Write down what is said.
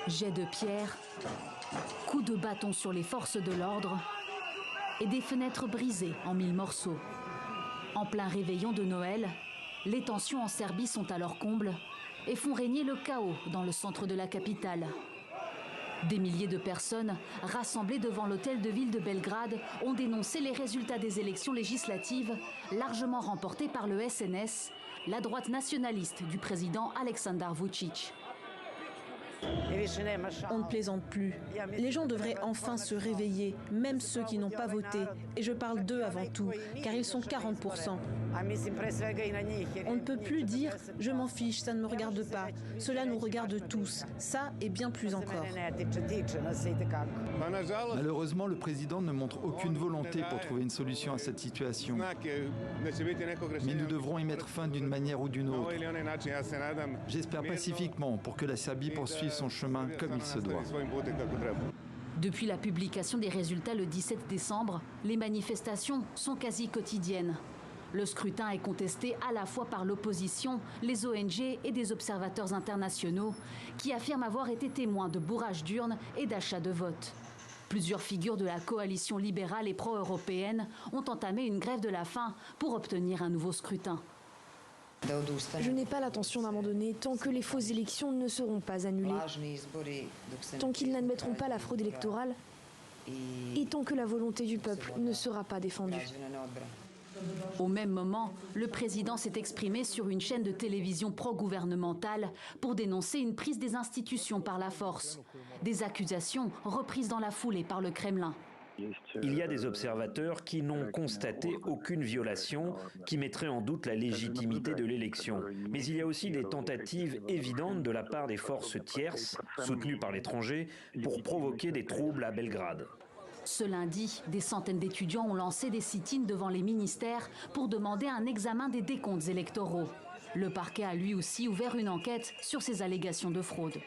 Jets de pierre, coups de bâton sur les forces de l'ordre et des fenêtres brisées en 1000 morceaux. En plein réveillon de Noël, les tensions en Serbie sont à leur comble et font régner le chaos dans le centre de la capitale. Des milliers de personnes rassemblées devant l'hôtel de ville de Belgrade ont dénoncé les résultats des élections législatives largement remportées par le SNS, la droite nationaliste du président Aleksandar Vučić. On ne plaisante plus. Les gens devraient enfin se réveiller, même ceux qui n'ont pas voté. Et je parle d'eux avant tout, car ils sont 40%. On ne peut plus dire « je m'en fiche, ça ne me regarde pas ». Cela nous regarde tous. Ça et bien plus encore. Malheureusement, le président ne montre aucune volonté pour trouver une solution à cette situation. Mais nous devrons y mettre fin d'une manière ou d'une autre. J'espère pacifiquement pour que la Serbie poursuive son chemin comme il se doit. Depuis la publication des résultats le 17 décembre, les manifestations sont quasi quotidiennes. Le scrutin est contesté à la fois par l'opposition, les ONG et des observateurs internationaux qui affirment avoir été témoins de bourrages d'urnes et d'achats de votes. Plusieurs figures de la coalition libérale et pro-européenne ont entamé une grève de la faim pour obtenir un nouveau scrutin. Je n'ai pas l'intention d'abandonner tant que les fausses élections ne seront pas annulées, tant qu'ils n'admettront pas la fraude électorale et tant que la volonté du peuple ne sera pas défendue. Au même moment, le président s'est exprimé sur une chaîne de télévision pro-gouvernementale pour dénoncer une prise des institutions par la force. Des accusations reprises dans la foulée par le Kremlin. Il y a des observateurs qui n'ont constaté aucune violation qui mettrait en doute la légitimité de l'élection. Mais il y a aussi des tentatives évidentes de la part des forces tierces, soutenues par l'étranger, pour provoquer des troubles à Belgrade. Ce lundi, des centaines d'étudiants ont lancé des sit-ins devant les ministères pour demander un examen des décomptes électoraux. Le parquet a lui aussi ouvert une enquête sur ces allégations de fraude.